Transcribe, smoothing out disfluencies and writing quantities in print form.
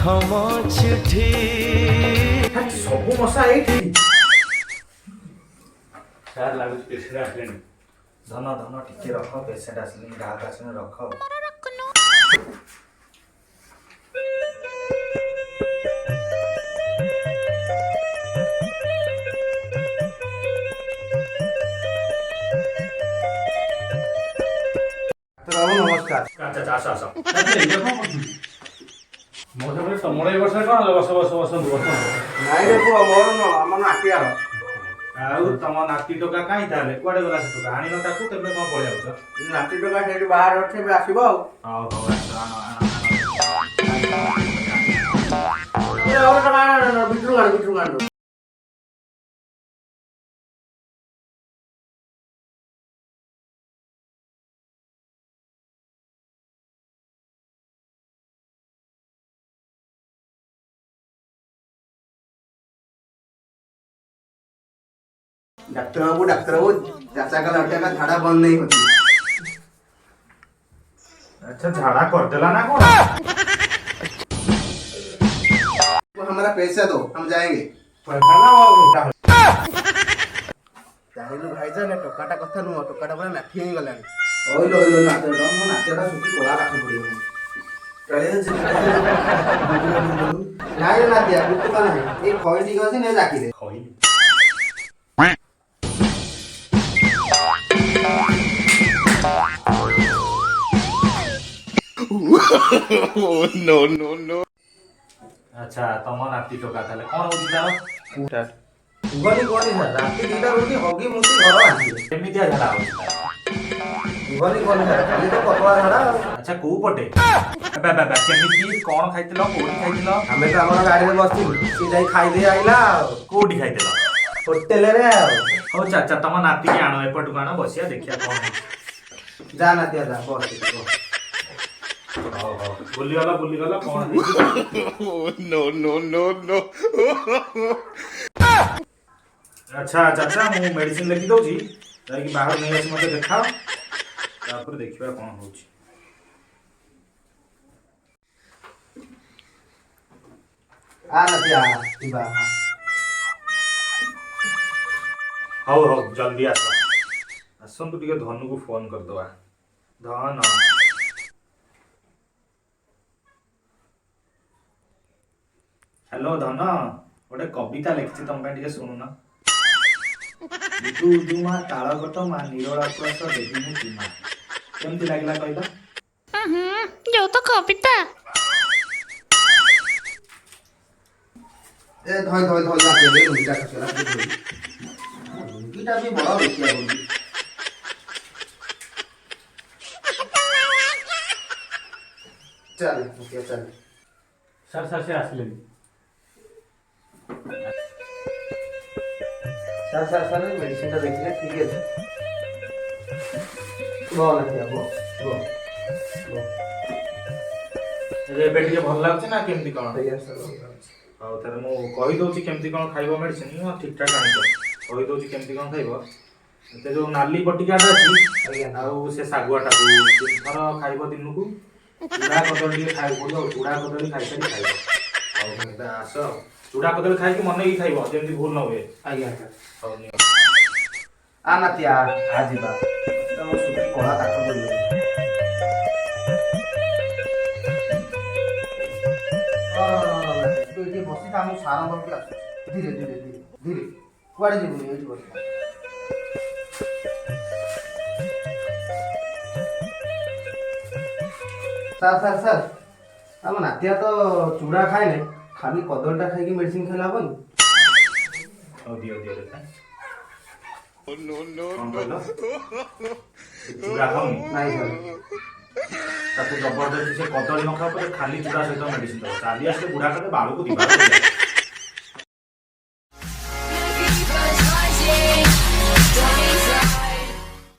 प्रथम चिठी सब मशा ये सार लागुच पेशेंट आसले धन धन टिके रख पेशेंट आसले ग्राहक आसले रख नमस्कार अच्छा आस आस ମୋ ସାଙ୍ଗରେ ତମର ଏ ବର୍ଷ କ'ଣ ବସ ବସ ବସନ୍ତୁ ବସନ୍ତୁ ନାଇଁ ରେ ପୁଅ ମୋର ନ ଆମ ନାଟିଆର ଆଉ ତମ ନାତି ଟୋକା କାହିଁ ତାହେଲେ କୁଆଡେ ଗଲା ସେ ଟୋକା ଆଣିନ ତାକୁ ତେବେ କ'ଣ ପଳେଇ ଆଉଛ ନାତି ଟୋକା ସେଇଠି ବାହାରେ ଅଛି ଏବେ ଆସିବ ଆଉ ହଉ ହଉ ଆସ ଆଣ ଭିତରୁ ଗାଣ୍ଡୁ डॉक्टर बाबू चाचा का लड़के का झाड़ा बंद नहीं होती अच्छा झाड़ा करदेला ना कौन तो हमारा पैसा दो हम जाएंगे पैसा ना चाहेलु भाईजान टोकाटा कथा नुह टोकाटा पूरा नाठी ही गलानी ओइलो नातेडा मो नातेडा सुखी कोला काठ पड़ियो नाइ नातिया बुत का नहीं ए खई ठीक अछि ने जाकी दे खई no. अच्छा तम नाती टोका ताले कौन होची तार उगली कोनी सर राती दीटा रोटी होगी मुसी घर आसी केमितिया झाड़ा होची उगली कोनी सर खाली तो पतला झाड़ा अच्छा को पटे बे बे बे केमिति कौन खाइतिलो कोडी खाइतिलो हमें तो हमर गाड़ी में बसती सी जाई खाई दे आइला कोडी खाइतिलो होटल रे हो चाचा तम नाती के आनो एपटु काना बसिया देखिया कौन जा नातिया जा बस बुली गला कौन no. अच्छा चाचा मु मेडिसिन लिखि दउची जाई बाहर नै अछि मते देखाओ तापर देखिबा कोन होची आ नातिया इबा हौ जल्दी आसंतु टिके धनु को फोन कर दवा धन हेलो धन गोटे कविता लिखी तुम टे शुणु ना उदुमा तालगट मा निरलाकुश देवी मु तीमा केमती लागला कहला जो तो कविता ए धय नातिया दे रुटा खसला रुटा भी बड़ा देखिया बोली चल ओके चल सर से आसले सर मेडिसिन टा देखले ठीक है बोल नातिया बोल एबे टिके भल लागछ ना केमती कोन भैया सर हाउ तारे मु कहि दोची केमती कोन खाइबो मेडिसिन ठीक ठाक आनिछ कहि दोची केमती कोन खाइबो ते जो नाली बटिकाटा अछि आउ से सागुआटा को थर खाइबो दिनु को चूड़ा कदली खाइ बोलो चूड़ा कदली खाइ सरी खाइबो आउ मेता आस चूड़ा कदली खाइ कि मन की खाइबो जेमती भूल न होए आज्ञा हाउ नि आ नातिया आ जीवा तो सुखी कोला काट बोली तो ये बसी हम सारा बल के धीरे कुआडे जीवनी एठी बस सर हम नातिया तो चूड़ा खाए नहीं खाली कदलटा खाई मेडिसिन खाइला हबन हाउ दियो देखा No. कौन कहलो चूड़ा खाउनी नहीं सर ताकू जबरदस्ती से कदली न खाओ पर खाली चूड़ा सहित मेडिसिन दो चाली आसे बुढ़ा कते बाळू को दिबा